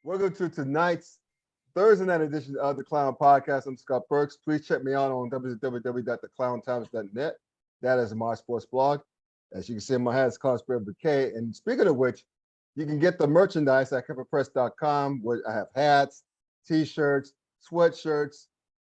Welcome to tonight's Thursday night edition of the Klown Podcast. I'm Scott Burks. Please check me out on www.theclowntimes.net. That is my sports blog. As you can see in my hat, it's Clown Spirit Bouquet. And speaking of which, you can get the merchandise at coverpress.com where I have hats, t-shirts, sweatshirts,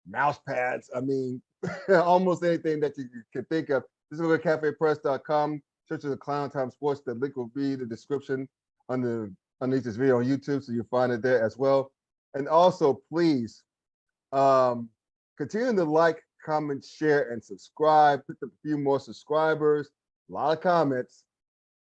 mouse pads. I mean, almost anything that you can think of. Just go to cafepress.com, search the Clown Time Sports. The link will be in the description underneath this video on YouTube, so you'll find it there as well. And also, please continue to like, comment, share, and subscribe. Pick up a few more subscribers, a lot of comments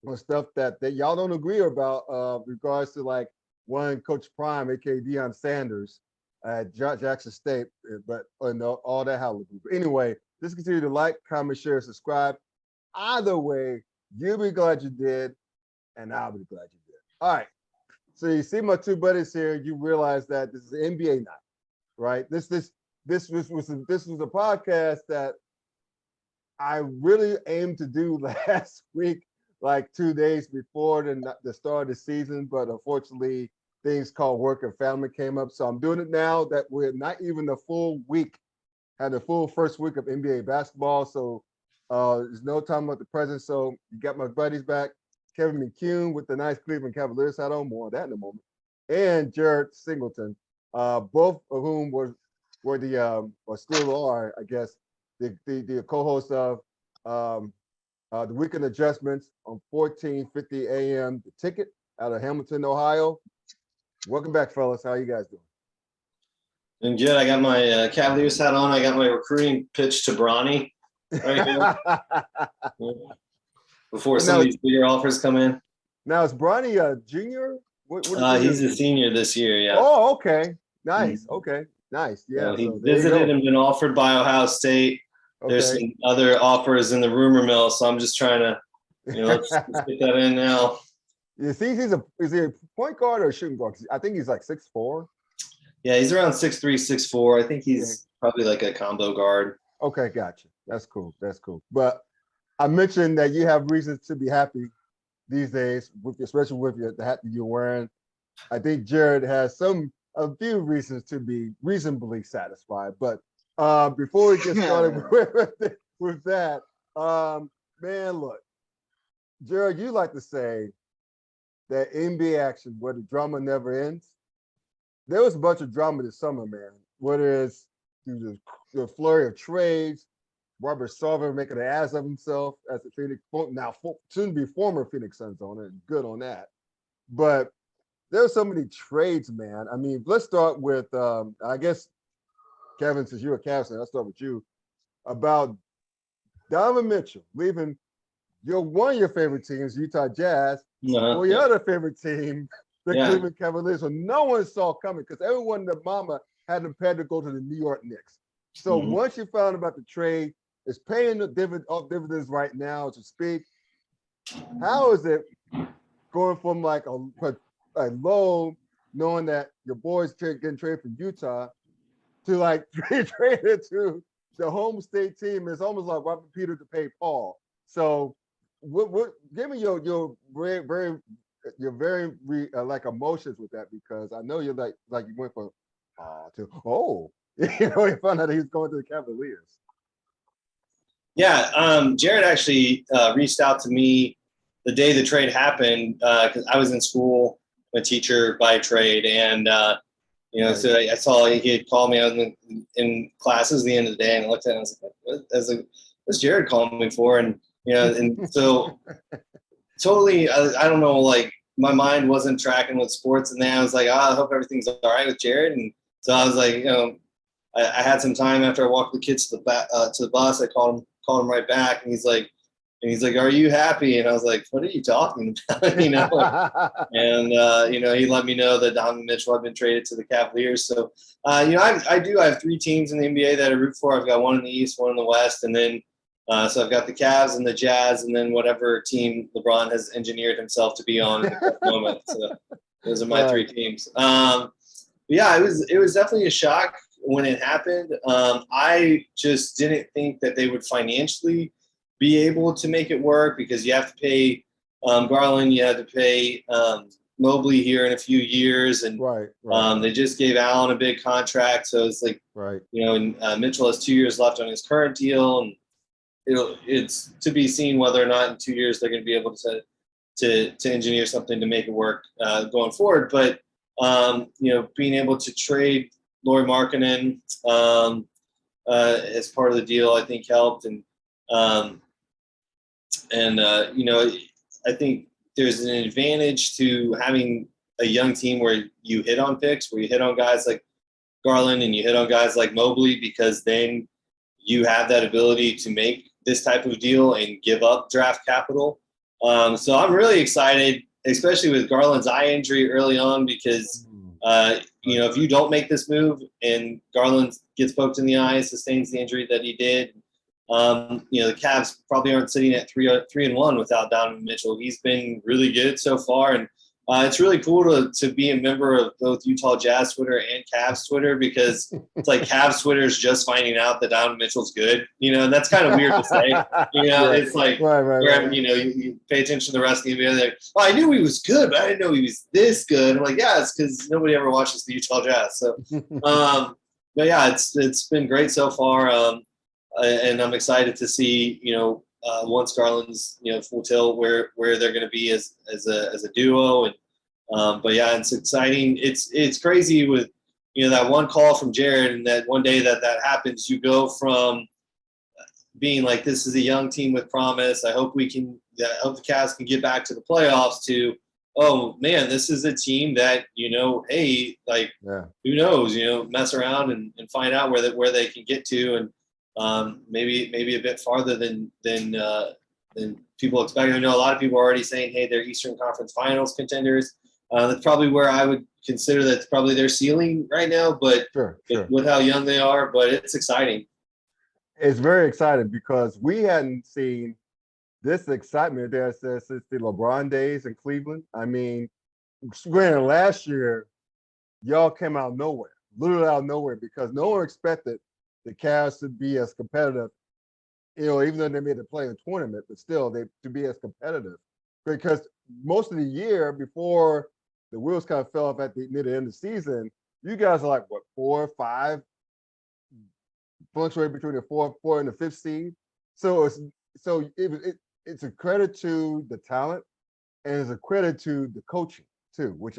on stuff that y'all don't agree about regards to like one Coach Prime, aka Deion Sanders at Jackson State, but all that hallelujah. But anyway, just continue to like, comment, share, subscribe. Either way, you'll be glad you did, and I'll be glad you did. All right. So you see my two buddies here. You realize that this is NBA night, right? This was a podcast that I really aimed to do last week, like 2 days before the start of the season, but unfortunately things called work and family came up. So I'm doing it now that we're not even the full week, had the full first week of NBA basketball. So there's no time about the present. So you got my buddies back. Kevin McCune with the nice Cleveland Cavaliers hat on, more of that in a moment, and Jared Singleton, both of whom were the or still are, I guess, the co-hosts of the Weekend Adjustments on 1450 AM The Ticket out of Hamilton, Ohio. Welcome back, fellas. How you guys doing? And good. I got my Cavaliers hat on. I got my recruiting pitch to Bronny right here. Before some of these bigger offers come in. Now, is Bronny a junior? He's a senior this year, yeah. Oh, okay. Nice. Okay. Nice. Yeah. He visited and been offered by Ohio State. Okay. There's some other offers in the rumor mill, so I'm just trying to, let's get that in now. You see, is he a point guard or a shooting guard? I think he's like 6'4". Yeah, he's around 6'3", 6'4". I think he's probably like a combo guard. Okay, gotcha. That's cool. But I mentioned that you have reasons to be happy these days, especially with the hat that you're wearing. I think Jared has a few reasons to be reasonably satisfied. But before we get started with that, man, look, Jared, you like to say that NBA action where the drama never ends. There was a bunch of drama this summer, man. Whether it's through the flurry of trades, Robert Sarver making an ass of himself as a Phoenix, now soon to be former Phoenix Suns owner. Good on that. But there's so many trades, man. I mean, let's start with, I guess, Kevin, since you're a Cavs fan, I'll start with you, about Donovan Mitchell leaving one of your favorite teams, Utah Jazz, or your other favorite team, the Cleveland Cavaliers. So no one saw coming because everyone, the mama, had them pegged to go to the New York Knicks. So once you found about the trade, it's paying the dividends right now to speak. How is it going from like a low, knowing that your boys getting traded from Utah, to like traded to the home state team? It's almost like Robert Peter to pay Paul. So, give me your very like emotions with that, because I know you're like you went from to you found out he was going to the Cavaliers. Yeah, Jared actually reached out to me the day the trade happened because I was in school, a teacher by trade, and so I saw he had called me. I was in classes at the end of the day, and I looked at it and I was like, what's Jared calling me for? And and so totally, I don't know, like my mind wasn't tracking with sports, and then I was like, I hope everything's all right with Jared. And so I was like, I had some time after I walked the kids to the bus. I called him right back, and he's like, "Are you happy?" And I was like, "What are you talking about?" And he let me know that Donovan Mitchell had been traded to the Cavaliers. So I have 3 teams in the NBA that I root for. I've got one in the East, one in the West, and then so I've got the Cavs and the Jazz, and then whatever team LeBron has engineered himself to be on at the moment. So those are my 3 teams. It was definitely a shock when it happened. I just didn't think that they would financially be able to make it work, because you have to pay Garland, you have to pay Mobley here in a few years, and Right. they just gave Allen a big contract, so it's like, Right. and Mitchell has 2 years left on his current deal, and it's to be seen whether or not in 2 years they're going to be able to engineer something to make it work going forward. But being able to trade Lauri Markkanen as part of the deal, I think helped, and I think there's an advantage to having a young team where you hit on picks, where you hit on guys like Garland and you hit on guys like Mobley, because then you have that ability to make this type of deal and give up draft capital. So I'm really excited, especially with Garland's eye injury early on, because if you don't make this move and Garland gets poked in the eye, sustains the injury that he did, the Cavs probably aren't sitting at 3-1 without Donovan Mitchell. He's been really good so far, and it's really cool to be a member of both Utah Jazz Twitter and Cavs Twitter, because it's like Cavs Twitter is just finding out that Donovan Mitchell's good, and that's kind of weird to say. It's like, right. You pay attention to the rest of the NBA. They're like, well, I knew he was good, but I didn't know he was this good. I'm like, yeah, it's because nobody ever watches the Utah Jazz. So, but yeah, it's been great so far, and I'm excited to see once Garland's full tilt where they're going to be as a duo. And but yeah, it's exciting. It's crazy with that one call from Jared, and that one day that happens, you go from being like, this is a young team with promise, I hope the Cavs can get back to the playoffs, to, oh man, this is a team that hey, like, who knows, mess around and find out where they can get to, and maybe a bit farther than people expect. I know a lot of people are already saying, hey, they're Eastern Conference Finals contenders. That's probably where I would consider that's probably their ceiling right now, but sure. With how young they are, but it's exciting. It's very exciting because we hadn't seen this excitement there since the LeBron days in Cleveland. I mean, granted, last year, y'all came out of nowhere, literally out of nowhere, because no one expected the Cavs to be as competitive, even though they made the play-in tournament, but still to be as competitive. Because most of the year before the wheels kind of fell off near the end of the season, you guys are like, what, 4 or 5, fluctuate between the 4 and the 5th seed. So it's a credit to the talent, and it's a credit to the coaching too, which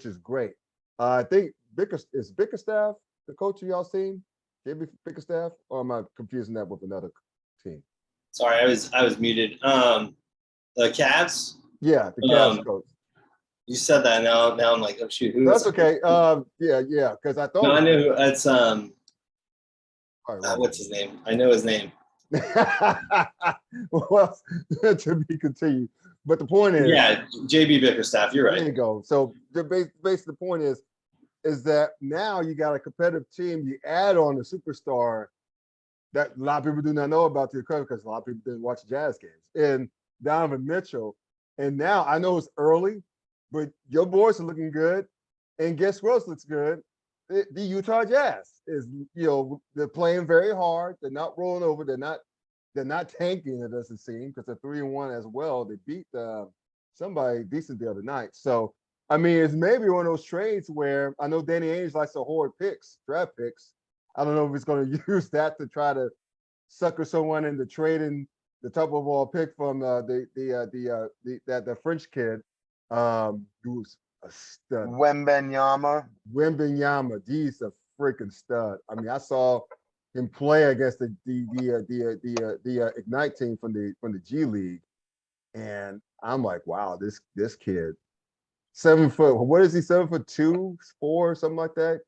is great. I think Bickerstaff the coach of y'all seen? JB Bickerstaff, or am I confusing that with another team? Sorry, I was muted. The Cavs. Yeah, the Cavs coach. You said that, now I'm like, oh shoot, who? That's okay. Yeah, because I thought. No, I knew it's what's his name? I know his name. Well, to be continued. But the point is, yeah, JB Bickerstaff. You're right. There you go. So basically, the point is that now you got a competitive team. You add on a superstar that a lot of people do not know about, to your credit, because a lot of people didn't watch Jazz games, and Donovan Mitchell. And now I know it's early, but your boys are looking good. And guess who else looks good? The Utah Jazz is, they're playing very hard. They're not rolling over. They're not tanking, it doesn't seem, because they're 3-1 as well. They beat somebody decent the other night. So, I mean, it's maybe one of those trades where I know Danny Ainge likes to hoard draft picks. I don't know if he's going to use that to try to sucker someone into trading the top overall pick from the French kid, who's a stud. Wembanyama. He's a freaking stud. I mean, I saw him play against the Ignite team from the G League, and I'm like, wow, this kid, 7 foot. What is he? 7'2", 4, something like that.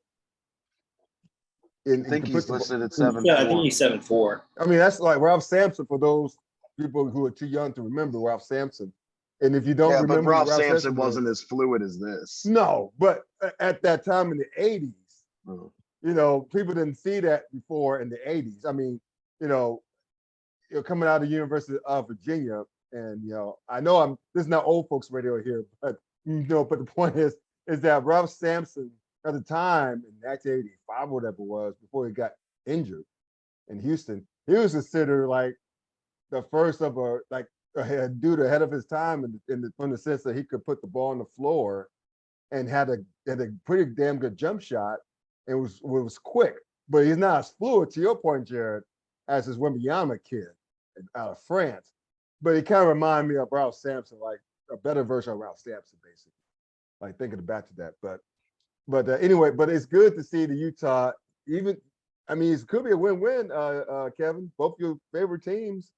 I think he's listed at 7'4". Yeah, I think he's 7'4". I mean, that's like Ralph Sampson for those people who are too young to remember Ralph Sampson. And if you don't remember, but Ralph Sampson wasn't as fluid as this. No, but at that time in the 80s, people didn't see that before in the 80s. I mean, you're coming out of the University of Virginia, and I know this is not old folks radio here, but but the point is that Ralph Sampson at the time in 1985, whatever it was, before he got injured in Houston, he was considered like the first of a dude ahead of his time from the sense that he could put the ball on the floor and had a pretty damn good jump shot. It was quick, but he's not as fluid, to your point, Jared, as his Wembanyama kid out of France. But he kind of reminded me of Ralph Sampson, like a better version of Ralph Sampson, basically. Like thinking back to that, but anyway, but it's good to see the Utah. Even, I mean, it could be a win-win. Kevin, both your favorite teams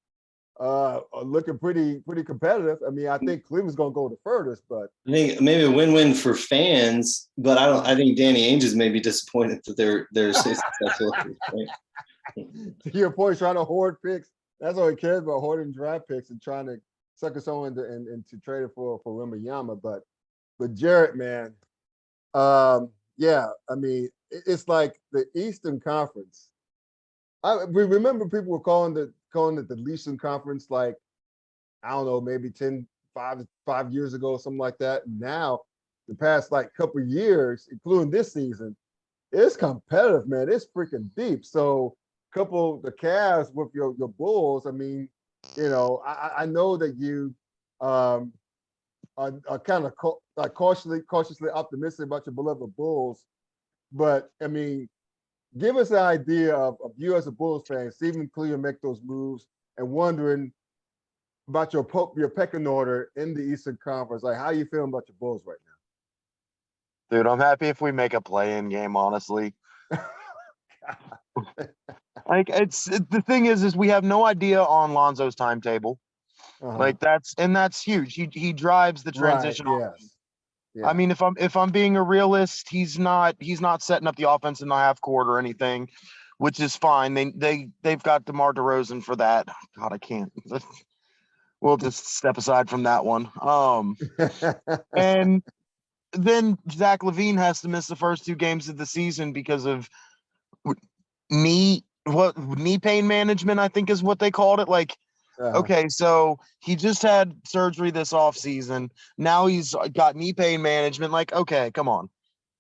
are looking pretty competitive. I mean, I think Cleveland's gonna go the furthest, but I think maybe a win-win for fans, but I think Danny Ainge is maybe disappointed that they're so successful at this point. To your point, trying to hoard picks. That's all he cares about, hoarding draft picks and trying to sucker someone into trading for Wembanyama. But Jared, man, yeah, I mean, it's like the Eastern Conference. We remember people were calling it the Eastern Conference, like, I don't know, maybe 5 years ago, something like that. Now, the past like couple of years, including this season, it's competitive, man. It's freaking deep. So couple the Cavs with your Bulls. I mean, you know, I know that you are kind of cautiously optimistic about your beloved Bulls, but I mean, give us an idea of you as a Bulls fan, seeing Cleveland make those moves and wondering about your pecking order in the Eastern Conference. Like, how you feeling about your Bulls right Dude, I'm happy if we make a play-in game, honestly. Like, the thing is we have no idea on Lonzo's timetable. Like, that's huge. He drives the transition. Right, yes. Yeah. I mean, if I'm being a realist, he's not setting up the offense in the half court or anything, which is fine. They've got DeMar DeRozan for that. God, I can't. We'll just step aside from that one. And then Zach LaVine has to miss the first 2 games of the season because of knee pain management, I think is what they called it. Like, okay, so he just had surgery this offseason. Now he's got knee pain management. Like, okay, come on.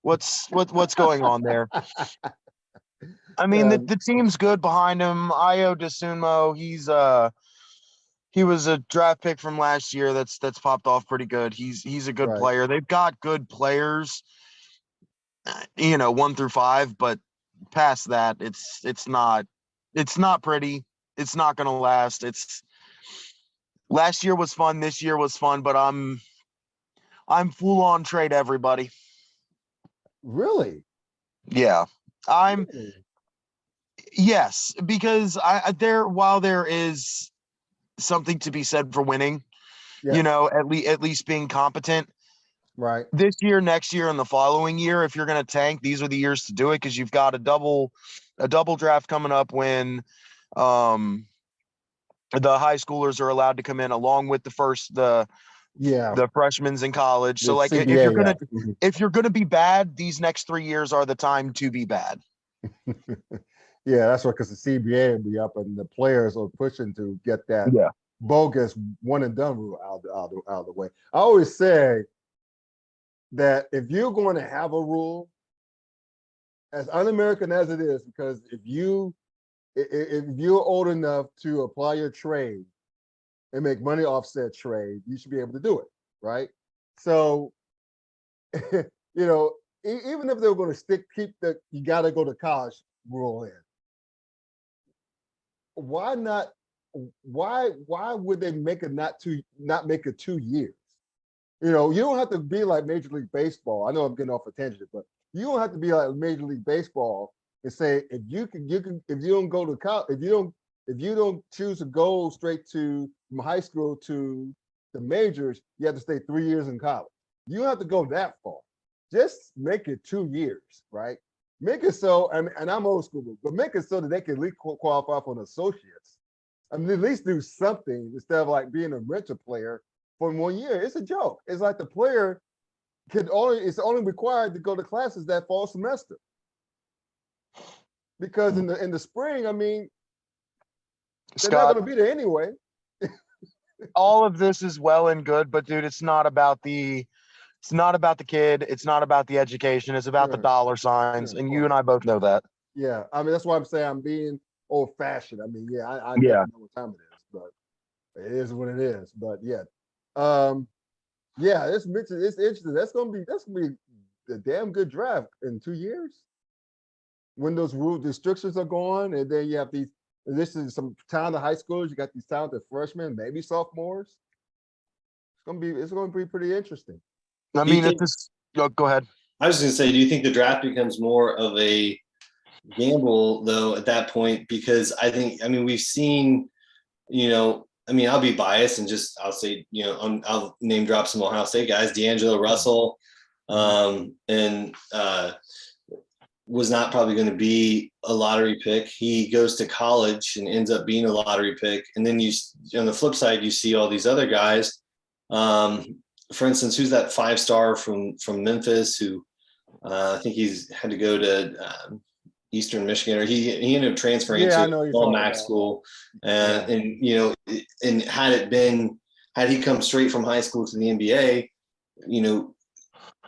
What's going on there? I mean, the team's good behind him. Ayo Dosunmu, he was a draft pick from last year that's popped off pretty good. He's a good player. They've got good players, 1 through 5, but past that, it's not pretty. It's not going to last. Last year was fun. This year was fun, but I'm full on trade everybody. Really? Yeah, yes, because while there is something to be said for winning, at least being competent. Right. This year, next year, and the following year, if you're going to tank, these are the years to do it because you've got a double draft coming up when the high schoolers are allowed to come in along with the freshmen in college. So like CBA, if you're gonna be bad, these next 3 years are the time to be bad. Yeah, that's right, because the CBA will be up and the players are pushing to get that bogus one and done rule out of the way. I always say that if you're going to have a rule, as un-American as it is, because if you're old enough to apply your trade and make money off said trade, you should be able to do it, right? So, even if they were going to keep the you got to go to college rule in, why not? Why would they make it not make it 2 years? You don't have to be like Major League Baseball. I know I'm getting off a tangent, but you don't have to be like Major League Baseball and say if you don't go to college, if you don't choose to go straight from high school to the majors, you have to stay 3 years in college. You don't have to go that far. Just make it 2 years, right? Make it so, and I'm old school, but make it so that they can at least qualify for an associates. I mean, at least do something instead of like being a rental player for 1 year. It's a joke. It's like the player it's only required to go to classes that fall semester. Because in the spring, I mean, they're not going to be there anyway. All of this is well and good, but dude, it's not about the kid. It's not about the education. It's about the dollar signs, and you and I both know that. Yeah, I mean that's why I'm saying I'm being old-fashioned. I mean, I definitely know what time it is, but It is what it is. But yeah. Yeah, it's interesting. That's gonna be a damn good draft in 2 years. When those rule restrictions are gone, and then you have these. This is some talented high schoolers. You got these talented freshmen, maybe sophomores. It's gonna be pretty interesting. I Do you mean, if think, this, go ahead. I was going to say, do you think the draft becomes more of a gamble though at that point? Because I mean, we've seen, I mean, I'll be biased and I'll say, I'll name drop some Ohio State guys, D'Angelo Russell, and was not probably going to be a lottery pick. He goes to college and ends up being a lottery pick. And then on the flip side, you see all these other guys. For instance, who's that 5-star from Memphis who I think he's had to go to Eastern Michigan, or he ended up transferring Yeah, I to know a you're small talking MAC about. school, and had he come straight from high school to the NBA,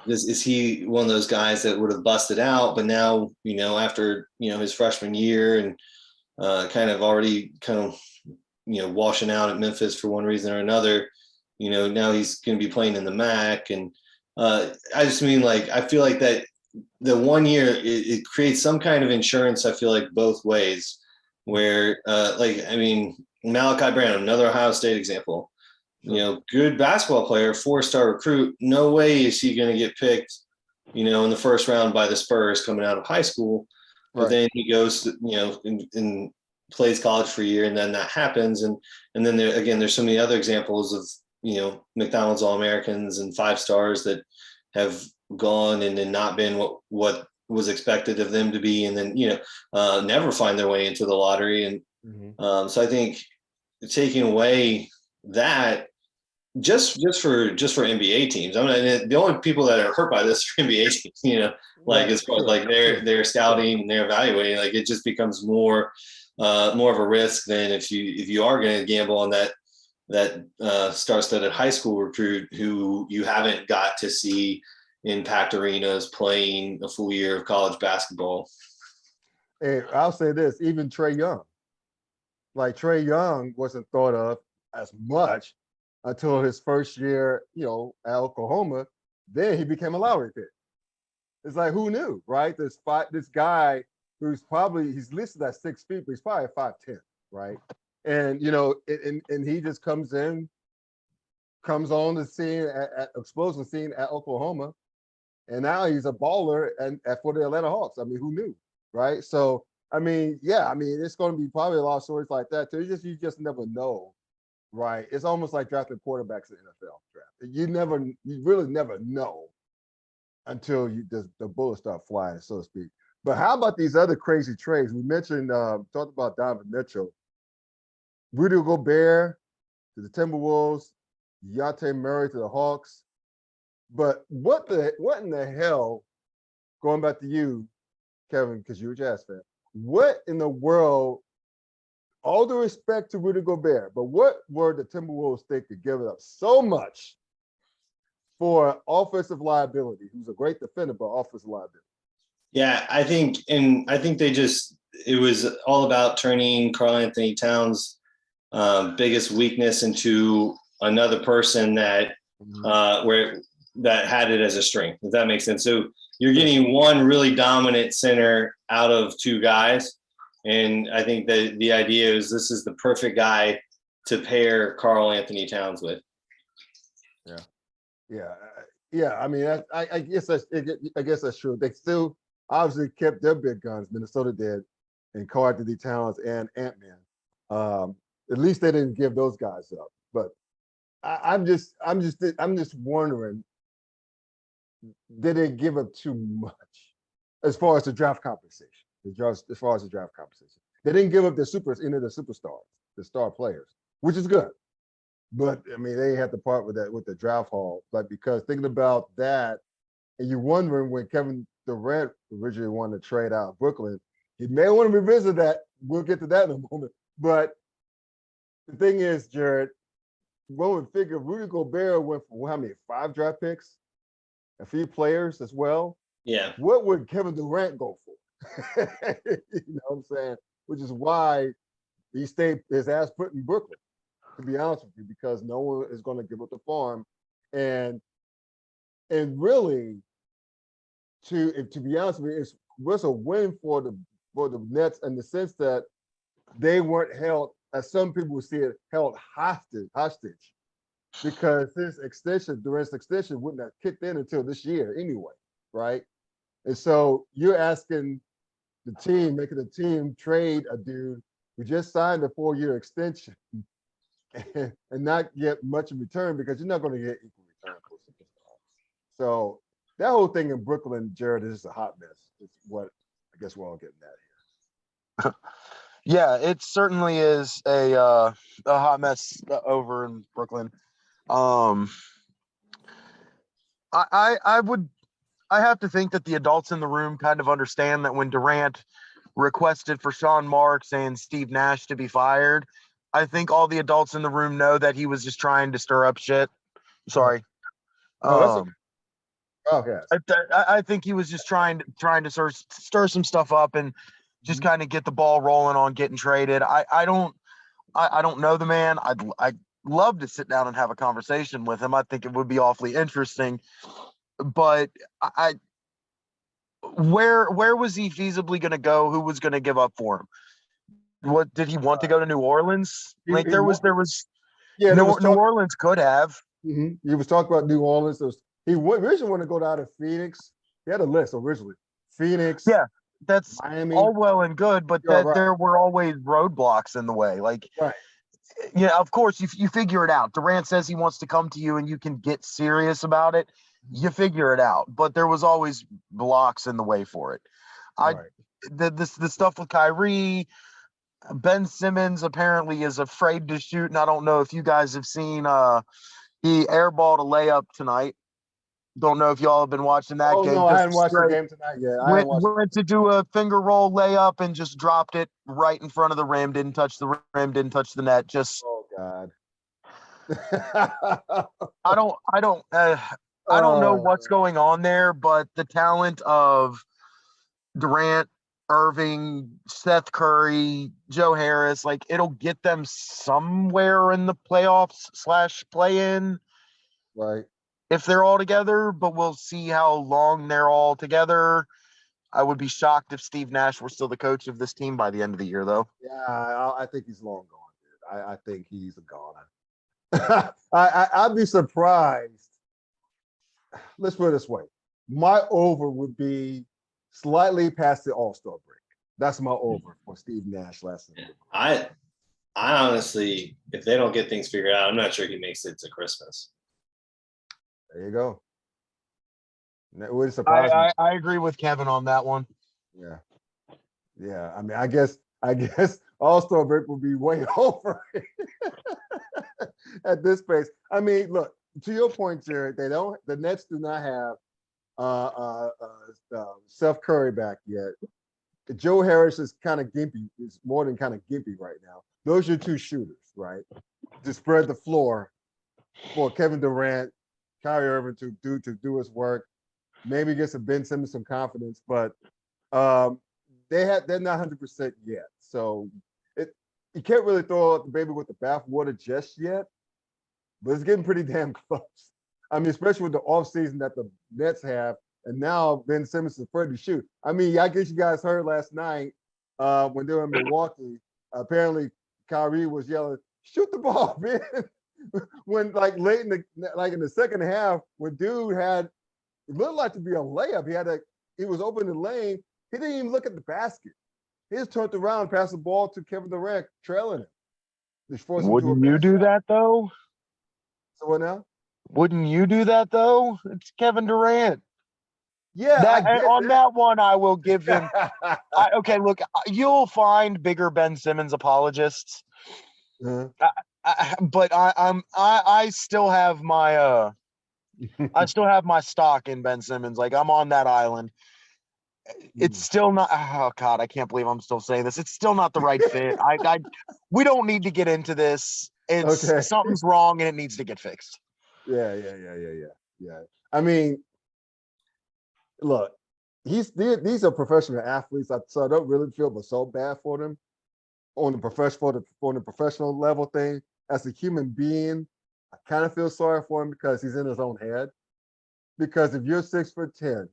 is he one of those guys that would have busted out? But now, after his freshman year and kind of already washing out at Memphis for one reason or another, now he's going to be playing in the MAC, and I just mean, like, I feel like that the 1 year it creates some kind of insurance. I feel like both ways, where Malachi Branham, another Ohio State example, good basketball player, 4-star recruit. No way is he going to get picked, in the first round by the Spurs coming out of high school. But then he goes, and plays college for a year, and then that happens. And then there's so many other examples of, McDonald's All-Americans and 5-stars that have gone and then not been what was expected of them to be, and then never find their way into the lottery. And so I think taking away that just for NBA teams, I mean, the only people that are hurt by this are NBA teams, as far as like their scouting and their evaluating, like it just becomes more of a risk than if you are going to gamble on that star-studded high school recruit who you haven't got to see in packed arenas playing a full year of college basketball. Hey, I'll say this, even Trae Young. Like, Trae Young wasn't thought of as much until his first year, at Oklahoma. Then he became a lottery pick. It's like, who knew, right? This guy he's listed at 6 feet, but he's probably 5'10", right? And and he just comes on the scene at explosion scene at Oklahoma, and now he's a baller and for the Atlanta Hawks. I mean, who knew, right? So I mean, yeah, I mean, it's going to be probably a lot of stories like that too. You just never know, right? It's almost like drafting quarterbacks in the NFL draft. You really never know until the bullets start flying, so to speak. But how about these other crazy trades? We mentioned, talked about Donovan Mitchell, Rudy Gobert to the Timberwolves, Dejounte Murray to the Hawks. But what in the hell, going back to you, Kevin, because you're a Jazz fan, what in the world, all the respect to Rudy Gobert, but what were the Timberwolves think to give it up so much for offensive liability, who's a great defender, but offensive liability? Yeah, I think it was all about turning Karl Anthony Towns' biggest weakness into another person that that had it as a strength, if that makes sense. So you're getting one really dominant center out of two guys. And I think that the idea is this is the perfect guy to pair Karl Anthony Towns with. Yeah. I mean, I guess that's true. They still obviously kept their big guns. Minnesota did, and Karl Anthony Towns and Ant-Man. At least they didn't give those guys up. But I'm just wondering, did they give up too much as far as the draft compensation? As far as the draft compensation, they didn't give up the superstars, the star players, which is good. But I mean, they had to part with that with the draft haul. But because thinking about that, and you're wondering when Kevin Durant originally wanted to trade out of Brooklyn, he may want to revisit that. We'll get to that in a moment. But the thing is, Jared, one would figure Rudy Gobert went for how many? 5 draft picks, a few players as well. Yeah. What would Kevin Durant go for? You know what I'm saying? Which is why he stayed his ass put in Brooklyn. to be honest with you, because no one is going to give up the farm. And really, to be honest with you, it was a win for the Nets in the sense that they weren't held, as some people would see it, held hostage, because Durant's extension wouldn't have kicked in until this year anyway, right? And so you're asking making the team trade a dude who just signed a 4-year extension and not get much in return, because you're not going to get equal return for a superstar. So that whole thing in Brooklyn, Jared, is just a hot mess. It's what I guess we're all getting at here. Yeah, it certainly is a hot mess over in Brooklyn. I have to think that the adults in the room kind of understand that when Durant requested for Sean Marks and Steve Nash to be fired, I think all the adults in the room know that he was just trying to stir up shit. Sorry. Oh, okay. I think he was just trying to stir some stuff up and just kind of get the ball rolling on getting traded. I don't know the man. I'd love to sit down and have a conversation with him. I think it would be awfully interesting. But where was he feasibly going to go? Who was going to give up for him? What did he want to go to New Orleans? Like there was yeah, New Orleans could have. He was talking about New Orleans. He originally wanted to go down to Phoenix. He had a list originally. Phoenix. Yeah, that's Miami. all well and good, but there were always roadblocks in the way. Like, right. Yeah, of course you figure it out. Durant says he wants to come to you and you can get serious about it. You figure it out, but there was always blocks in the way for it. The stuff with Kyrie, Ben Simmons apparently is afraid to shoot, and I don't know if you guys have seen he airballed a layup tonight. Don't know if y'all have been watching that game. No, I hadn't watched the game tonight yet. Went to do a finger roll layup and just dropped it right in front of the rim. Didn't touch the rim. Didn't touch the net. Just God. I don't know what's going on there, but the talent of Durant, Irving, Seth Curry, Joe Harris, like it'll get them somewhere in the playoffs / play-in. Right. If they're all together, but we'll see how long they're all together. I would be shocked if Steve Nash were still the coach of this team by the end of the year, though. Yeah, I think he's long gone, dude. I think he's a goner. I'd be surprised. Let's put it this way. My over would be slightly past the All-Star break. That's my over for Steve Nash last night. I honestly, if they don't get things figured out, I'm not sure he makes it to Christmas. There you go. It would surprise me. I agree with Kevin on that one. Yeah. I mean, I guess All-Star break will be way over at this pace. I mean, look, to your point, Jared, the Nets do not have Seth Curry back yet. Joe Harris is kind of gimpy. Is more than kind of gimpy right now. Those are your two shooters, right? To spread the floor for Kevin Durant, Kyrie Irving to do his work. Maybe get some Ben Simmons some confidence, but they're not 100% yet. So you can't really throw out the baby with the bathwater just yet, but it's getting pretty damn close. I mean, especially with the offseason that the Nets have, and now Ben Simmons is afraid to shoot. I mean, I guess you guys heard last night when they were in Milwaukee, apparently Kyrie was yelling, "Shoot the ball, man!" when late in the second half, when dude had it looked like to be a layup. He was open the lane. He didn't even look at the basket. He just turned around and passed the ball to Kevin Durant, trailing him. Wouldn't you do that though? So what now? Wouldn't you do that though? It's Kevin Durant. Yeah, that one, I will give him. Okay, look, you'll find bigger Ben Simmons apologists, but I still have my I still have my stock in Ben Simmons. Like I'm on that island. It's still not. Oh God, I can't believe I'm still saying this. It's still not the right fit. We don't need to get into this. It's something's wrong and it needs to get fixed. Yeah. I mean, look, these are professional athletes, so I don't really feel so bad for them on the professional level thing. as a human being, I kind of feel sorry for him because he's in his own head. Because if you're 6'10",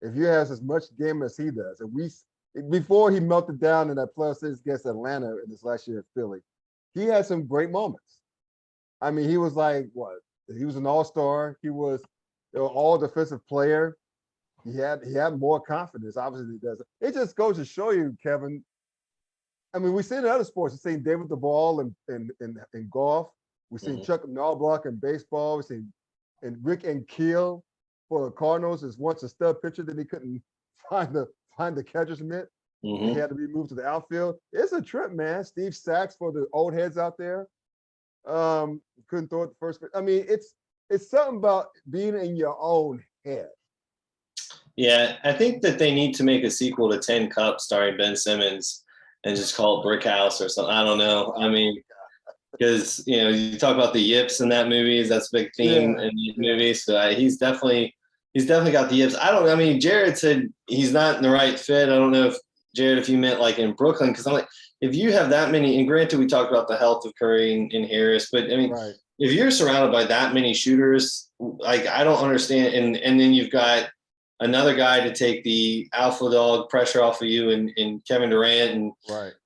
if you have as much game as he does, and before he melted down in that playoff series against Atlanta in this last year at Philly, he had some great moments. I mean, he was like what? He was an all-star. He was an all-defensive player. He had more confidence. Obviously, he does. It just goes to show you, Kevin. I mean, we've seen in other sports. We've seen David DeBall in golf. We've seen Chuck Knobloch in baseball. We've seen and Rick and Keel for the Cardinals is once a stud pitcher that he couldn't find the catcher's mitt. He had to be moved to the outfield. It's a trip, man. Steve Sachs for the old heads out there. Couldn't throw it the first. I mean, it's something about being in your own head. Yeah, I think that they need to make a sequel to 10 Cup starring Ben Simmons and just call it Brick House or something. I don't know. I mean, because you talk about the yips in that movie. That's a big theme in these movies. So he's definitely got the yips. I mean, Jared said he's not in the right fit. I don't know if Jared, if you meant like in Brooklyn, because I'm like, if you have that many, and granted, we talked about the health of Curry and Harris, but I mean, if you're surrounded by that many shooters, like I don't understand. And then you've got another guy to take the alpha dog pressure off of you and Kevin Durant,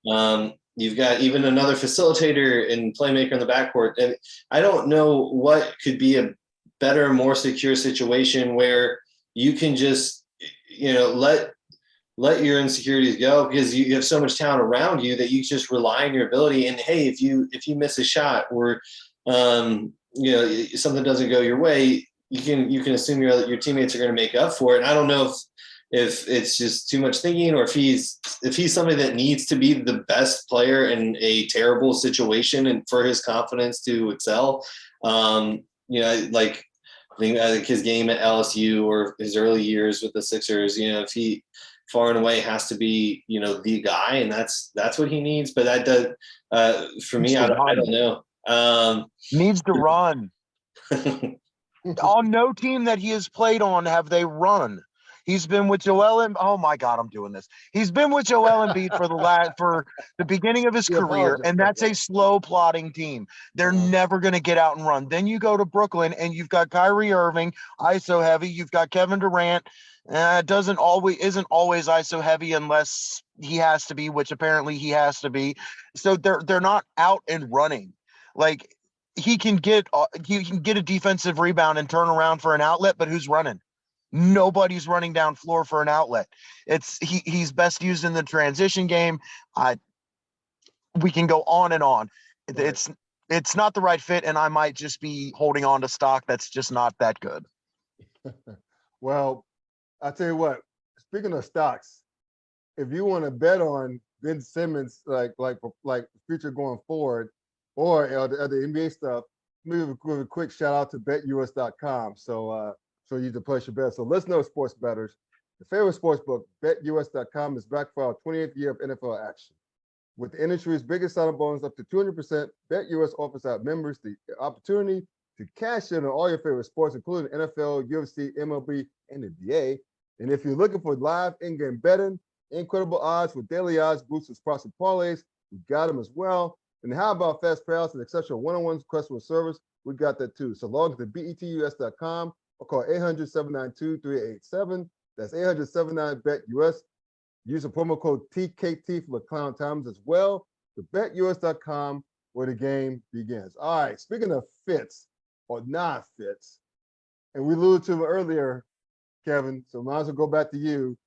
and you've got even another facilitator and playmaker in the backcourt. And I don't know what could be a better, more secure situation where you can just, let your insecurities go, because you have so much talent around you that you just rely on your ability. And hey, if you miss a shot or something doesn't go your way, you can assume your teammates are going to make up for it. And I don't know if it's just too much thinking, or if he's somebody that needs to be the best player in a terrible situation and for his confidence to excel. Like I think his game at LSU or his early years with the Sixers, if he far and away has to be, the guy, and that's what he needs. But that does for me, I don't know. Needs to run. On no team that he has played on have they run. He's been with Joel Embiid. Oh my God, I'm doing this. He's been with Joel Embiid for the beginning of his career, and that's a slow plotting team. They're never going to get out and run. Then you go to Brooklyn, and you've got Kyrie Irving, ISO heavy. You've got Kevin Durant. Isn't always ISO heavy unless he has to be, which apparently he has to be. So they're not out and running. Like he can get a defensive rebound and turn around for an outlet, but who's running? Nobody's running down floor for an outlet. He's best used in the transition game. We can go on and on. Right. It's not the right fit, and I might just be holding on to stock that's just not that good. Well, I'll tell you what, speaking of stocks, if you want to bet on Ben Simmons, like future going forward, or the NBA stuff, let me give a quick shout out to BetUs.com. So you can place your bet. So let's know, sports bettors. The favorite sports book, BetUs.com, is back for our 28th year of NFL action. With the industry's biggest sign-up bonus up to 200%, BetUS offers our members the opportunity to cash in on all your favorite sports, including NFL, UFC, MLB, and NBA. And if you're looking for live in-game betting, incredible odds with daily odds, boosters, props, and parlays, we got them as well. And how about fast payouts and exceptional one-on-one customer service? We got that too. So log to betus.com or call 800-792-3887. That's 800-79-BET-US. Use the promo code TKT for the Klown Times as well. To betus.com, where the game begins. All right, speaking of fits or not fits, and we alluded to it earlier, Kevin, so might as well go back to you.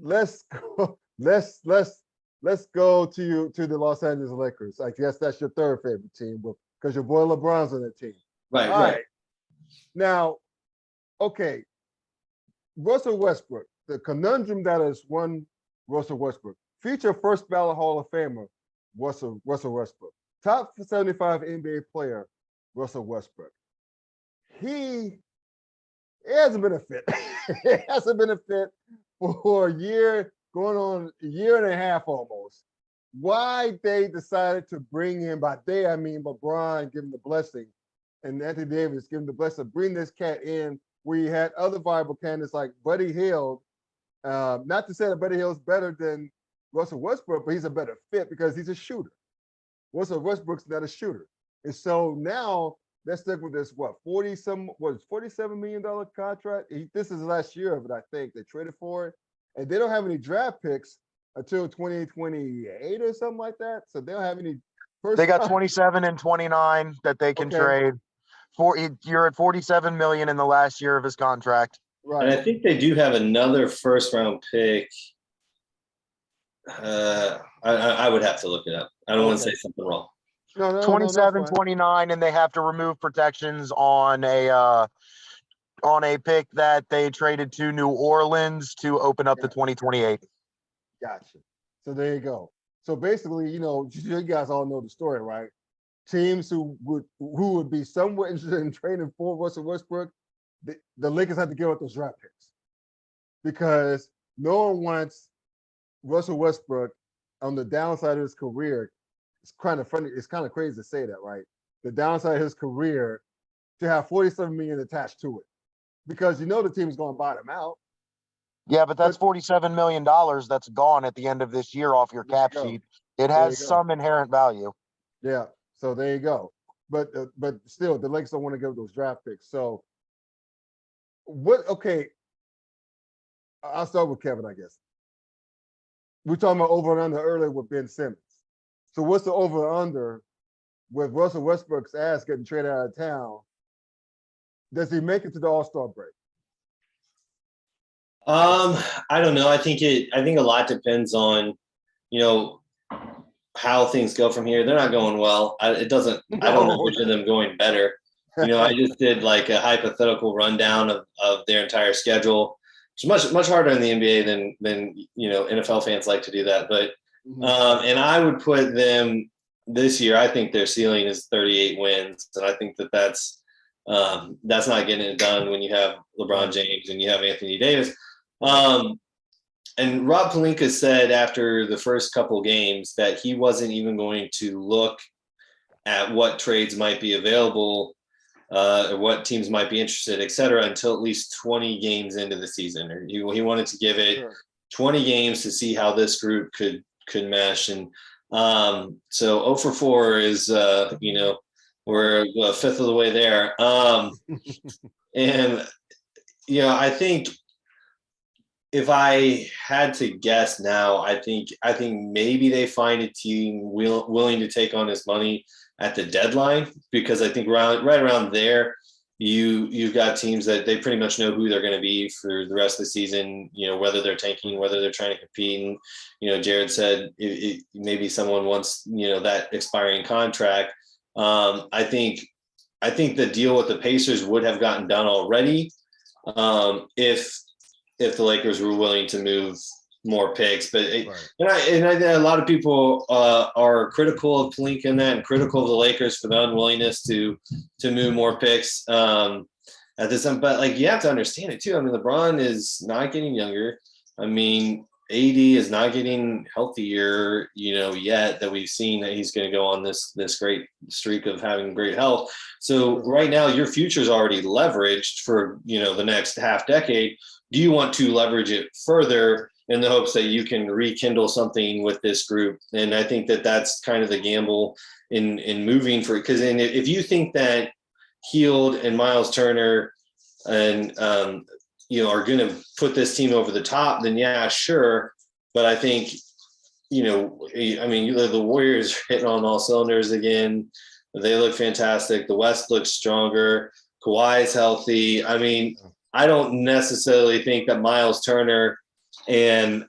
Let's go to the Los Angeles Lakers. I guess that's your third favorite team, because your boy LeBron's on that team. Right. Now, okay, Russell Westbrook, the conundrum that is one Russell Westbrook, future first ballot Hall of Famer, Russell Westbrook, top 75 NBA player, Russell Westbrook. It hasn't been a fit. It hasn't been a fit for a year, going on a year and a half almost. Why they decided to bring in, by they I mean LeBron, give him the blessing, and Anthony Davis give him the blessing, bring this cat in where you had other viable candidates like Buddy Hield. Not to say that Buddy Hield's better than Russell Westbrook, but he's a better fit because he's a shooter. Russell Westbrook's not a shooter. And so now let's stick with this, $47 million contract? This is the last year of it, I think. They traded for it. And they don't have any draft picks until 2028 or something like that. So they don't have any first. They got 27 and 29 that they can trade. You're at 47 million in the last year of his contract. Right. And I think they do have another first round pick. I would have to look it up. I don't want to say something wrong. No, 27, 29, and they have to remove protections on a pick that they traded to New Orleans to open up the 2028. Gotcha. So there you go. So basically, you guys all know the story, right? Teams who would be somewhat interested in trading for Russell Westbrook, the Lakers have to give up those draft picks because no one wants Russell Westbrook on the downside of his career. It's kind of funny. It's kind of crazy to say that, right? The downside of his career to have 47 million attached to it because the team is going to bottom out. Yeah, but that's $47 million that's gone at the end of this year off your cap sheet. It has some inherent value. Yeah, so there you go. But still, the Lakers don't want to give those draft picks. So okay, I'll start with Kevin, I guess. We're talking about over and under earlier with Ben Simmons. So what's the over and under with Russell Westbrook's ass getting traded out of town? Does he make it to the All-Star break? I don't know. I think a lot depends on, how things go from here. They're not going well. I don't envision them going better. I just did like a hypothetical rundown of their entire schedule. It's much harder in the NBA than NFL fans like to do that. But and I would put them this year. I think their ceiling is 38 wins, and I think that's not getting it done when you have LeBron James and you have Anthony Davis. And Rob Pelinka said after the first couple games that he wasn't even going to look at what trades might be available, or what teams might be interested, et cetera, until at least 20 games into the season. Or he wanted to give it 20 games to see how this group could mesh. And so 0 for 4 is, we're a fifth of the way there. And, I think if I had to guess now, I think maybe they find a team willing to take on his money at the deadline, because I think right around there, you've got teams that they pretty much know who they're going to be for the rest of the season. Whether they're tanking, whether they're trying to compete. And Jared said maybe someone wants that expiring contract. I think the deal with the Pacers would have gotten done already if the Lakers were willing to move more picks. But a lot of people are critical of Pelinka in that, and critical of the Lakers for the unwillingness to move more picks at this time. But you have to understand it too. I mean, LeBron is not getting younger. I mean, AD is not getting healthier, yet, that we've seen that he's going to go on this great streak of having great health. So right now your future is already leveraged for, the next half decade. Do you want to leverage it further in the hopes that you can rekindle something with this group? And I think that's kind of the gamble in moving for it. Because if you think that Hield and Miles Turner and are going to put this team over the top, then yeah, sure. But I think, the Warriors are hitting on all cylinders again. They look fantastic. The West looks stronger. Kawhi is healthy. I mean, I don't necessarily think that Miles Turner and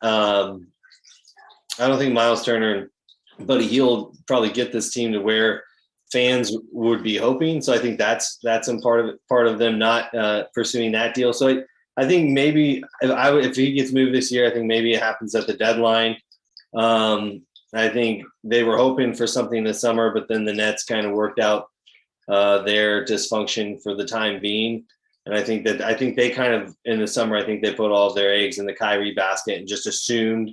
Buddy Hield probably get this team to where fans would be hoping. So I think that's part of them not pursuing that deal. So I think maybe if he gets moved this year, I think maybe it happens at the deadline. I think they were hoping for something this summer, but then the Nets kind of worked out their dysfunction for the time being. And I think they kind of in the summer, I think they put all of their eggs in the Kyrie basket and just assumed,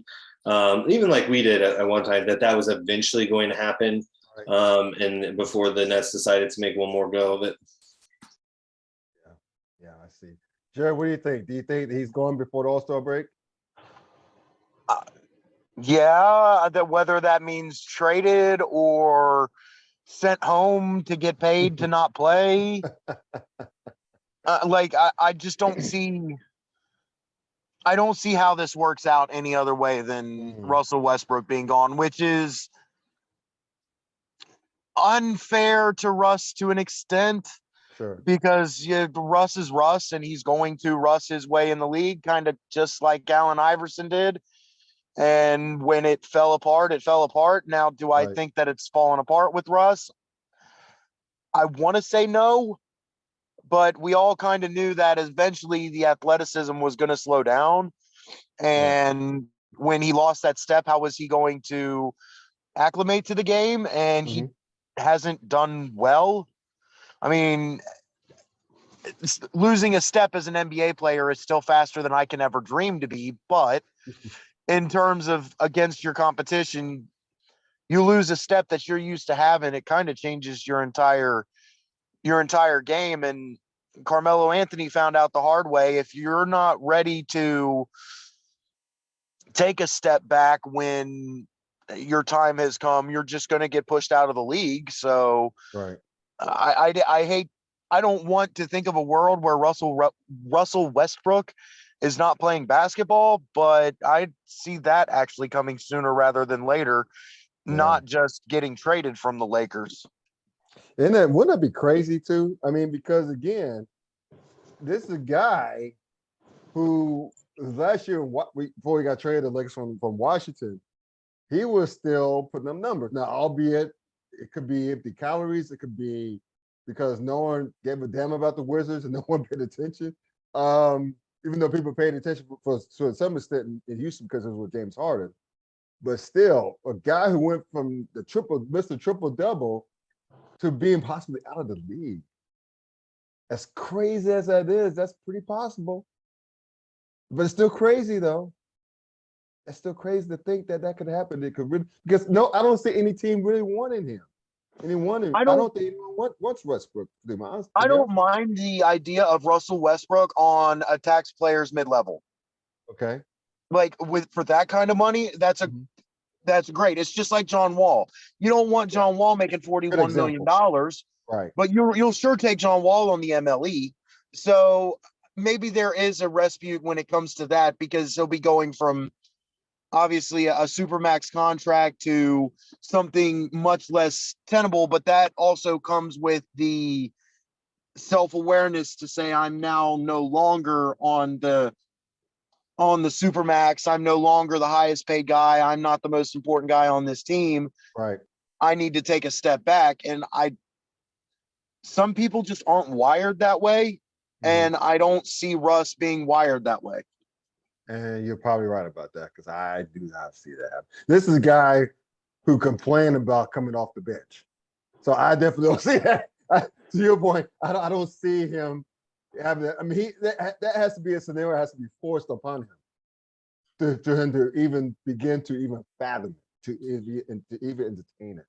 even like we did at one time, that was eventually going to happen. And before the Nets decided to make one more go of it. Yeah, I see. Jared, what do you think? Do you think he's going before the All-Star break? Yeah, that whether that means traded or sent home to get paid to not play. I just don't see. I don't see how this works out any other way than Russell Westbrook being gone, which is unfair to Russ to an extent. Sure. Because Russ is Russ, and he's going to Russ his way in the league, kind of just like Allen Iverson did. And when it fell apart, it fell apart. Now, do I think that it's fallen apart with Russ? I want to say no, but we all kind of knew that eventually the athleticism was going to slow down. And when he lost that step, how was he going to acclimate to the game? And he hasn't done well. I mean, losing a step as an NBA player is still faster than I can ever dream to be. But in terms of against your competition, you lose a step that you're used to having, it kind of changes your entire game. And Carmelo Anthony found out the hard way. If you're not ready to take a step back when your time has come, you're just going to get pushed out of the league. So I hate, I don't want to think of a world where Russell Westbrook is not playing basketball, but I see that actually coming sooner rather than later, not just getting traded from the Lakers. And then wouldn't that be crazy too? I mean, because again, this is a guy who last year, before he got traded to the Lakers from Washington, he was still putting up numbers. Now, albeit it could be empty calories, it could be because no one gave a damn about the Wizards and no one paid attention. Even though people paid attention to some extent in Houston because it was with James Harden. But still, a guy who went from the Mr. Triple-Double to being possibly out of the league. As crazy as that is, that's pretty possible. But it's still crazy, though. It's still crazy to think that that could happen. It could really, because I don't see any team really wanting him. I don't think anyone wants Westbrook, to be honest. I don't mind the idea of Russell Westbrook on a tax player's mid-level. Okay. Like for that kind of money, that's great. It's just like John Wall. You don't want John Wall making $41 million, right? But you'll sure take John Wall on the MLE. So maybe there is a respite when it comes to that, because he'll be going from obviously a supermax contract to something much less tenable. But that also comes with the self-awareness to say, I'm now no longer on the supermax. I'm no longer the highest paid guy. I'm not the most important guy on this team. Right. I need to take a step back. And some people just aren't wired that way. And I don't see Russ being wired that way. And you're probably right about that, because I do not see that happen. This is a guy who complained about coming off the bench. So I definitely don't see that. To your point, I don't see him having that. I mean, that has to be a scenario that has to be forced upon him to him to even begin to even fathom it, to even entertain it.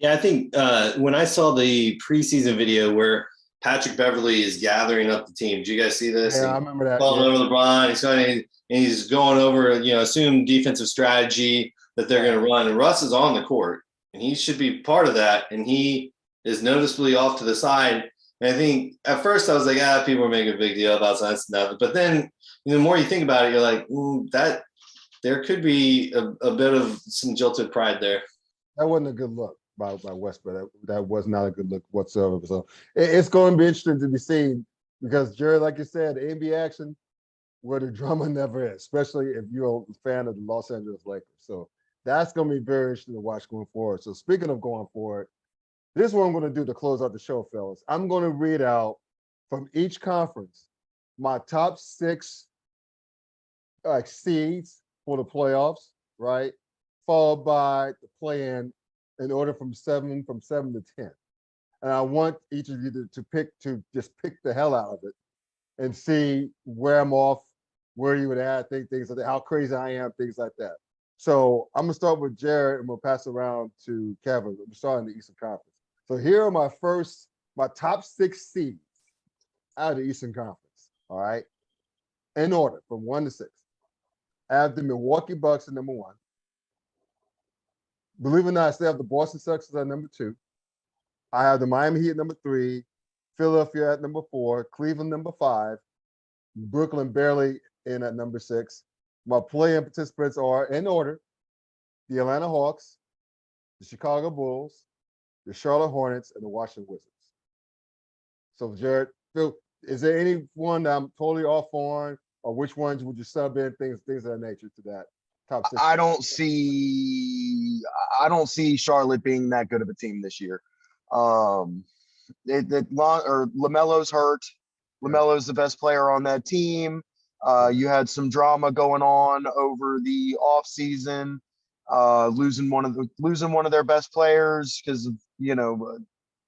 Yeah, I think when I saw the preseason video where Patrick Beverley is gathering up the team, did you guys see this? Yeah, I remember that. Calling over LeBron, he's going over, assumed defensive strategy that they're going to run. And Russ is on the court, and he should be part of that. And he is noticeably off to the side. And I think at first I was like, people are making a big deal about that. But then the more you think about it, you're like, that there could be a bit of some jilted pride there. That wasn't a good look by Westbrook. That was not a good look whatsoever. So it's going to be interesting to be seen, because Jared, like you said, the NBA action where the drama never is, especially if you're a fan of the Los Angeles Lakers. So that's going to be very interesting to watch going forward. So speaking of going forward, this is what I'm going to do to close out the show, fellas. I'm going to read out from each conference my top 6 seeds for the playoffs, right? Followed by the play-in order from 7 to 10. And I want each of you to just pick the hell out of it and see where I'm off, where you would add things like that, how crazy I am, things like that. So I'm gonna start with Jared, and we'll pass around to Kevin. We're starting the Eastern Conference. So here are my top 6 seeds out of the Eastern Conference. All right, in order from 1 to 6. I have the Milwaukee Bucks at number 1. believe it or not, I still have the Boston Celtics at number 2. I have the Miami Heat at number 3, Philadelphia at number 4, Cleveland number 5, Brooklyn barely in at number 6. My play-in participants are, in order, the Atlanta Hawks, the Chicago Bulls, the Charlotte Hornets, and the Washington Wizards. So, Jared, Phil, is there any one that I'm totally off on, or which ones would you sub in, things of that nature to that top 6? I don't see Charlotte being that good of a team this year. LaMelo's hurt. LaMelo's the best player on that team. You had some drama going on over the offseason, losing one of their best players because of,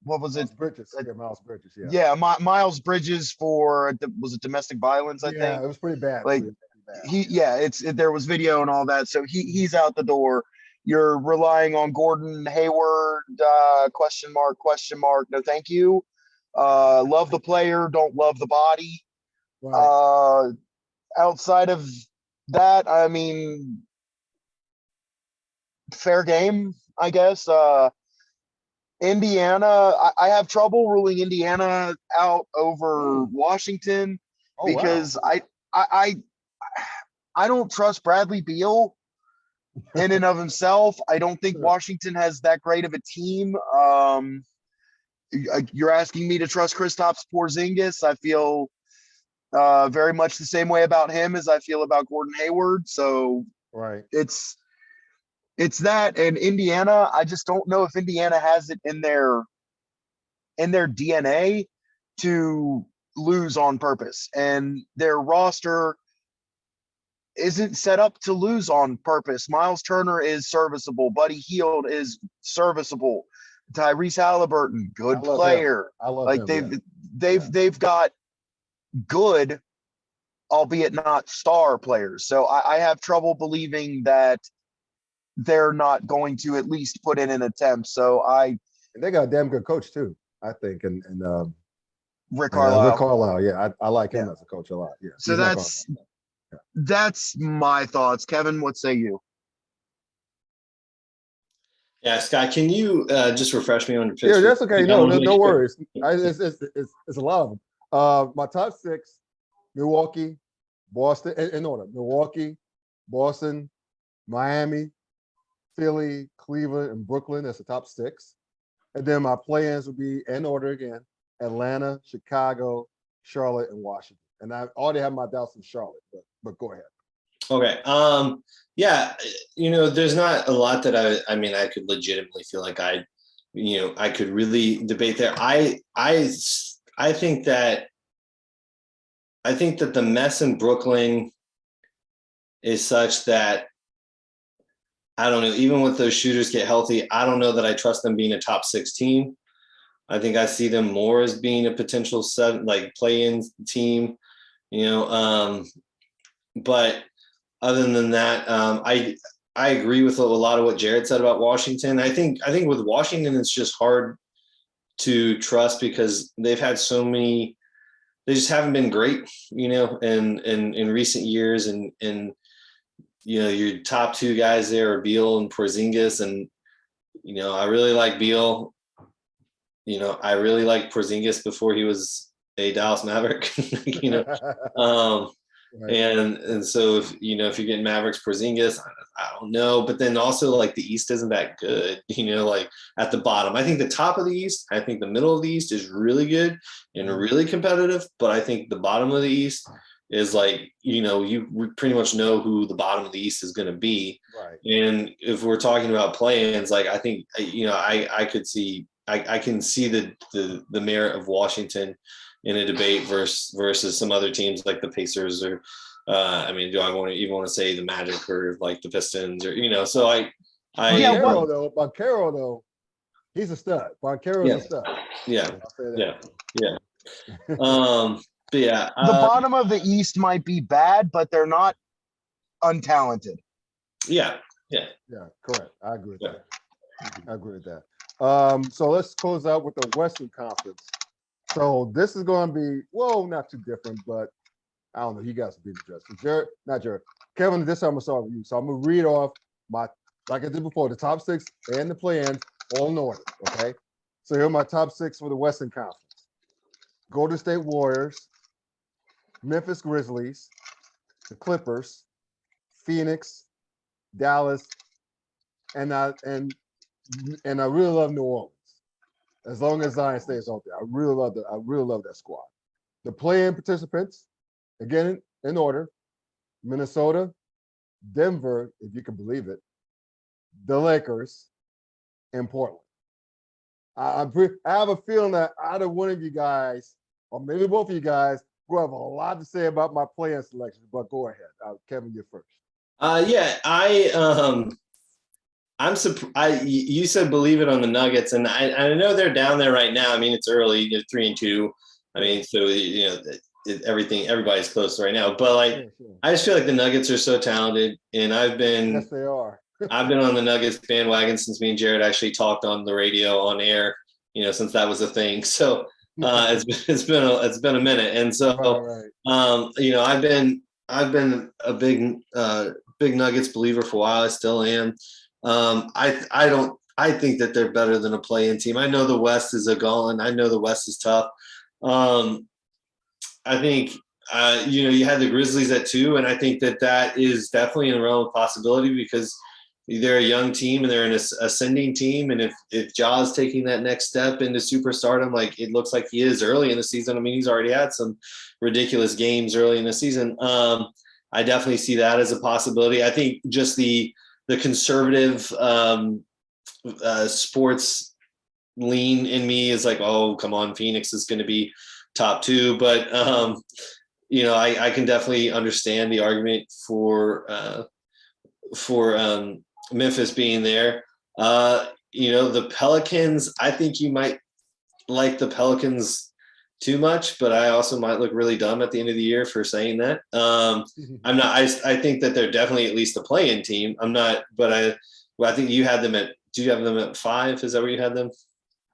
what was it? Bridges. Yeah, Miles Bridges. Yeah. Yeah, Miles Bridges was it domestic violence? I think. Yeah, it was pretty bad. Like there was video and all that, so he's out the door. You're relying on Gordon Hayward, question mark. No, thank you. Love the player, don't love the body. Right. Outside of that, I mean, fair game, I guess. Indiana, I have trouble ruling Indiana out over Washington because I don't trust Bradley Beal in and of himself. I don't think Washington has that great of a team. You're asking me to trust Kristaps Porzingis. I feel very much the same way about him as I feel about Gordon Hayward. So right, it's that. And Indiana, I just don't know if Indiana has it in their DNA to lose on purpose, and their roster isn't set up to lose on purpose. Miles Turner is serviceable. Buddy Hield is serviceable. Tyrese Halliburton, good player. I love him. They've got good, albeit not star players. So I have trouble believing that they're not going to at least put in an attempt. So and they got a damn good coach too, I think. And Rick Carlisle. Rick Carlisle, yeah, I like him as a coach a lot. Yeah. So that's my thoughts. Kevin, what say you? Yeah, Scott, can you just refresh me on your picks? Yeah, that's okay. No worries. It's a lot of them. My top 6: Milwaukee, Boston, in order: Milwaukee, Boston, Miami, Philly, Cleveland, and Brooklyn. That's the top 6. And then my play-ins would be, in order again: Atlanta, Chicago, Charlotte, and Washington. And I already have my doubts in Charlotte, but go ahead. Okay. Yeah, there's not a lot that I could legitimately feel like I could really debate there. I think that the mess in Brooklyn is such that I don't know, even with those shooters get healthy, I don't know that I trust them being a top 6 team. I think I see them more as being a potential 7, like play-in team, but other than that, I agree with a lot of what Jared said about Washington. I think with Washington, it's just hard to trust because they've had so many. They just haven't been great, in recent years. And your top 2 guys there are Beal and Porzingis, and I really like Beal. I really liked Porzingis before he was a Dallas Maverick. Right. And so if you're getting Mavericks Porzingis, I don't know, but then also like the East isn't that good, like at the bottom. I think the top of the East, I think the middle of the East is really good and really competitive, but I think the bottom of the East is like, you pretty much know who the bottom of the East is going to be. Right. And if we're talking about play-ins, like I think, I can see the merit of Washington in a debate versus some other teams like the Pacers or do I want to say the Magic or like the Pistons or so Banchero though, he's a stud. Banchero's a stud. Yeah. But yeah, the bottom of the East might be bad, but they're not untalented. Yeah, correct. I agree with that. So let's close out with the Western Conference. So this is going to be, not too different, but I don't know. You guys will be the judge. So not Jared. Kevin, this time I'm going to start with you. So I'm going to read off my like I did before, the top 6 and the play-ins all in order. Okay. So here are my top 6 for the Western Conference: Golden State Warriors, Memphis Grizzlies, the Clippers, Phoenix, Dallas, and I really love New Orleans. As long as Zion stays out there, I really love that squad. The play-in participants, again in order: Minnesota, Denver, if you can believe it, the Lakers, and Portland. I have a feeling that either one of you guys, or maybe both of you guys, will have a lot to say about my play-in selection. But go ahead, Kevin, you first. Yeah, I'm surprised. You said believe it on the Nuggets, and I know they're down there right now. I mean, it's early, 3-2. I mean, so everybody's close right now. But like, sure. I just feel like the Nuggets are so talented, and yes, they are. I've been on the Nuggets bandwagon since me and Jared actually talked on the radio on air. Since that was a thing. So it's been a minute, and so I've been a big Nuggets believer for a while. I still am. I think that they're better than a play-in team. I know the West is a gauntlet. I know the West is tough. I think you had the Grizzlies at 2, and I think that is definitely in the realm of possibility because they're a young team and they're an ascending team. And if Ja's taking that next step into superstardom, like it looks like he is early in the season. I mean, he's already had some ridiculous games early in the season. I definitely see that as a possibility. I think just the conservative sports lean in me is like, oh, come on, Phoenix is going to be top 2. But, I can definitely understand the argument for Memphis being there. The Pelicans, I think you might like the Pelicans too much, but I also might look really dumb at the end of the year for saying that. I'm not. I think that they're definitely at least a play-in team. I'm not, but I think you had them at. Do you have them at 5? Is that where you had them?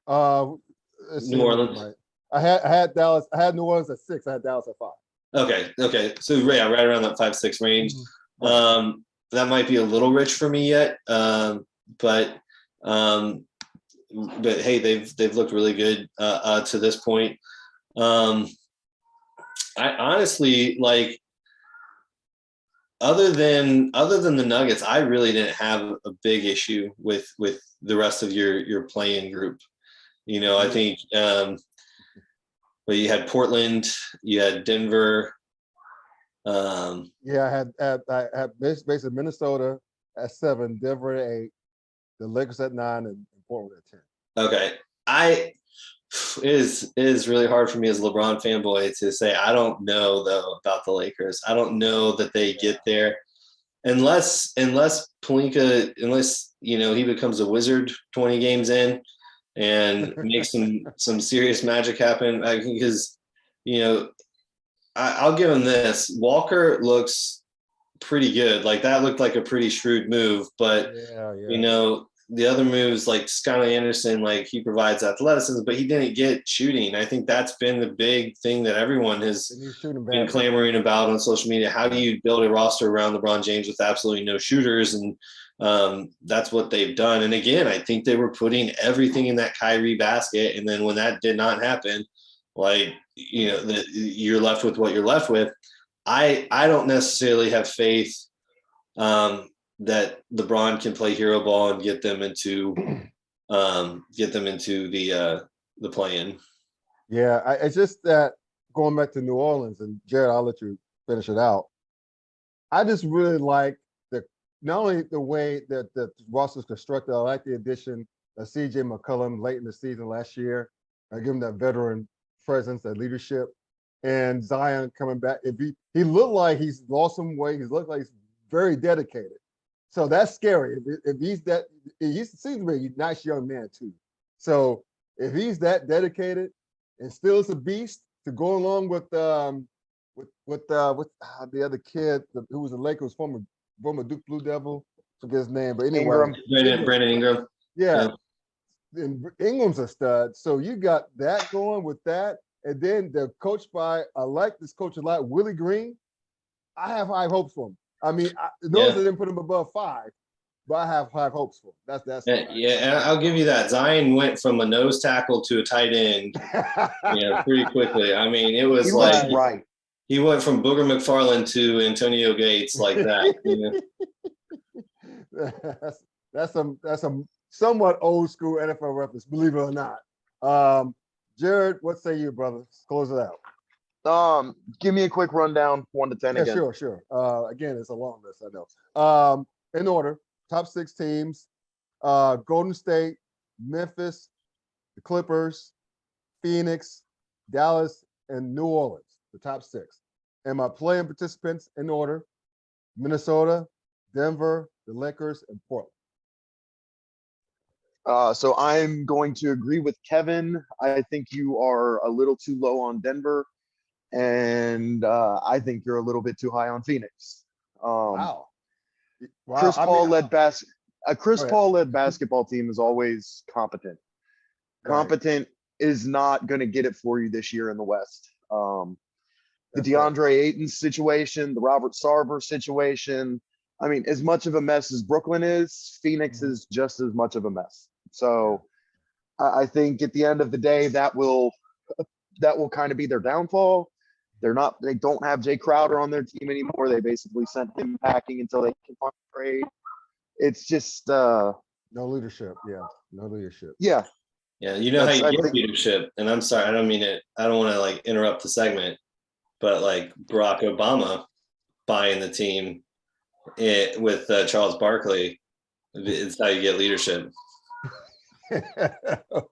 New Orleans. I had Dallas. I had New Orleans at 6. I had Dallas at 5. Okay. So yeah, right around that 5-6 range. Right. That might be a little rich for me yet, but hey, they've looked really good to this point. I honestly like, other than the Nuggets, I really didn't have a big issue with the rest of your play-in group. I think, you had Portland, you had Denver. I had basically Minnesota at 7, Denver at 8, the Lakers at 9, and Portland at 10. Okay, it is really hard for me as a LeBron fanboy to say I don't know though about the Lakers. I don't know that they get there unless Pelinka, he becomes a wizard 20 games in and makes some serious magic happen. Because I'll give him this. Walker looks pretty good. Like that looked like a pretty shrewd move, but the other moves like Scott Anderson, like he provides athleticism, but he didn't get shooting. I think that's been the big thing that everyone has been clamoring about on social media. How do you build a roster around LeBron James with absolutely no shooters? And that's what they've done. And again, I think they were putting everything in that Kyrie basket. And then when that did not happen, like, you're left with what you're left with. I don't necessarily have faith that LeBron can play hero ball and get them into the play-in. Yeah, it's just that going back to New Orleans, and Jared, I'll let you finish it out. I just really like not only the way that the roster is constructed. I like the addition of C.J. McCollum late in the season last year. I give him that veteran presence, that leadership, and Zion coming back. If he looked like he's lost some weight, he looked like he's very dedicated. So that's scary. If he's that, he seems to be a nice young man too. So if he's that dedicated and still is a beast to go along with the other kid who was a Lakers former Duke Blue Devil, forget his name, but anyway, Brandon Ingram. Yeah. And Ingram's a stud. So you got that going with that. And then the coach I like this coach a lot, Willie Green. I have high hopes for him. I mean, those that didn't put him above 5, but I have high hopes for him. That's Yeah, and I'll give you that. Zion went from a nose tackle to a tight end, pretty quickly. I mean, it was He like was right. he went from Booger McFarland to Antonio Gates like that. that's some somewhat old school NFL reference, believe it or not. Jared, what say you, brother? Let's close it out. Give me a quick rundown, 1 to 10 Yeah, again. sure. Again, it's a long list, I know. In order, top 6 teams: Golden State, Memphis, the Clippers, Phoenix, Dallas, and New Orleans. The top 6. And my playing participants in order: Minnesota, Denver, the Lakers, and Portland. So I'm going to agree with Kevin. I think you are a little too low on Denver, and I think you're a little bit too high on Phoenix. Wow. Chris Paul led ahead. Paul led basketball team is always competent. Competent is not going to get it for you this year in the West. The DeAndre Ayton situation, the Robert Sarver situation. I mean, as much of a mess as Brooklyn is, Phoenix is just as much of a mess. So I think at the end of the day, that will kind of be their downfall. They don't have Jay Crowder on their team anymore. They basically sent him packing until they can find a trade. It's just no leadership. Yeah, no leadership. Yeah. Yeah, you know how you get leadership. And I'm sorry, I don't mean it. I don't want to like interrupt the segment, but like Barack Obama buying the team with Charles Barkley is how you get leadership.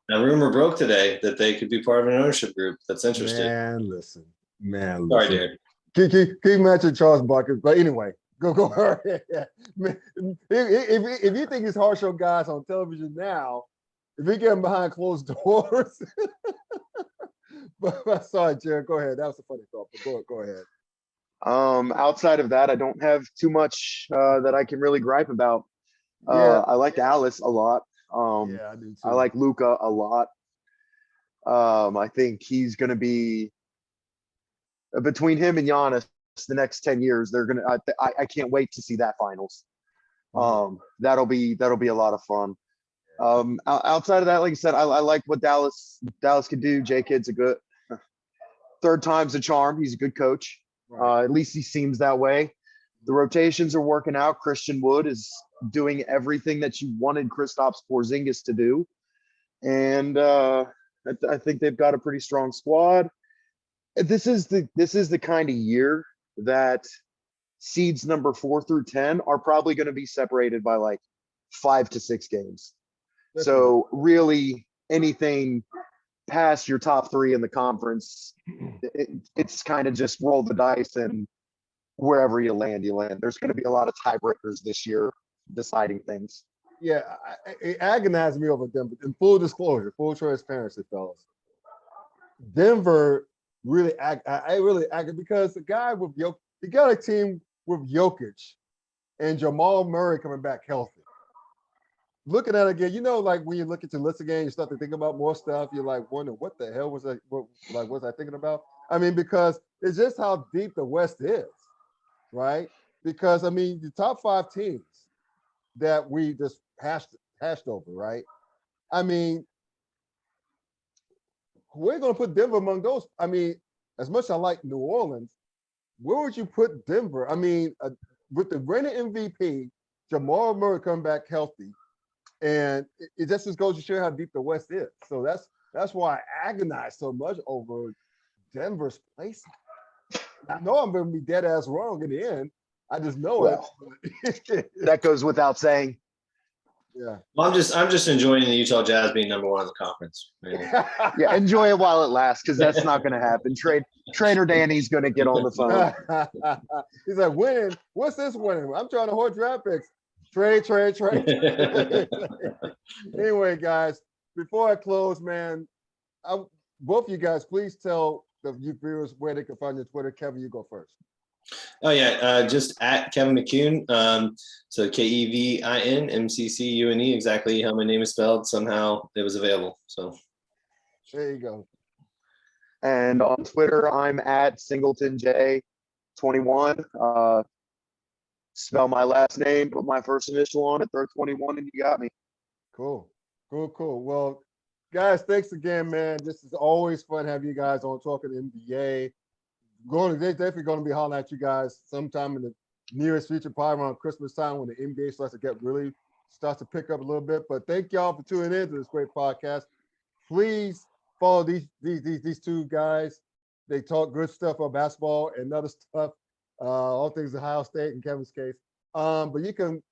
Now, rumor broke today that they could be part of an ownership group that's interested. Man, listen. Sorry, Derek. Keep mentioning Charles Barkley, but anyway, go ahead. If you think he's harsh on guys on television now, if you get him behind closed doors, but sorry, Jared, go ahead. That was a funny thought, but go ahead. Outside of that, I don't have too much that I can really gripe about. I like Alice a lot. Yeah, I do too. I like Luka a lot. I think he's going to be between him and Giannis the next 10 years. They're going to. I can't wait to see that finals. That'll be a lot of fun. Outside of that, like I said, I like what Dallas can do. J Kid's a good third time's a charm. He's a good coach. At least he seems that way. The rotations are working out. Christian Wood is doing everything that you wanted Kristaps Porzingis to do, and I think they've got a pretty strong squad. This is the kind of year that seeds number 4 through 10 are probably going to be separated by like 5 to 6 games. So really, anything past your top 3 in the conference, it's kind of just roll the dice and wherever you land, you land. There's going to be a lot of tiebreakers this year deciding things. Yeah, it agonized me over Denver. In full disclosure, full transparency, fellas. Denver really, I really aggravated because the guy with Jokic, he got a team with Jokic and Jamal Murray coming back healthy. Looking at it again, like when you look at your list again, you start to think about more stuff. You're like, wondering what the hell was I? What was I thinking about? I mean, because it's just how deep the West is, right? Because I mean, the top 5 teams that we just hashed over, right? I mean, we're going to put Denver among those. I mean, as much as I like New Orleans, where would you put Denver? I mean, with the reigning MVP, Jamal Murray coming back healthy. And it just goes to show how deep the West is. So that's why I agonize so much over Denver's place. I know I'm going to be dead ass wrong in the end. I just know it. That goes without saying. Yeah. Well, I'm just enjoying the Utah Jazz being number 1 in the conference. Yeah, enjoy it while it lasts, because that's not going to happen. Trainer Danny's going to get on the phone. He's like, winning. What's this winning? I'm trying to hoard draft picks. Trade. Anyway, guys, before I close, man, both of you guys, please tell the viewers where they can find your Twitter. Kevin, you go first. Oh yeah, just at Kevin McCune. So KevinMccune, exactly how my name is spelled. Somehow it was available. So there you go. And on Twitter, I'm at SingletonJ21. spell my last name, put my first initial on it, throw 21, and you got me. Cool. Well, guys, thanks again, man. This is always fun having you guys on talking NBA. They're definitely going to be hollering at you guys sometime in the nearest future, probably around Christmas time when the NBA starts to pick up a little bit. But thank y'all for tuning in to this great podcast. Please follow these two guys. They talk good stuff about basketball and other stuff, all things Ohio State and Kevin's case. But you can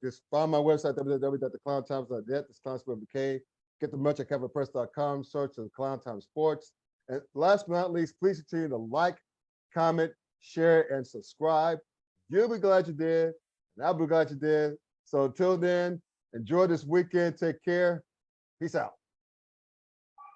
just find my website, www.theclowntimes.net. This Clown Sport McKay. Get the merch at kevinpress.com. Search for Clown Time Sports. And last but not least, please continue to like, comment, share, and subscribe. You'll be glad you did, and I'll be glad you did. So until then, enjoy this weekend. Take care. Peace out.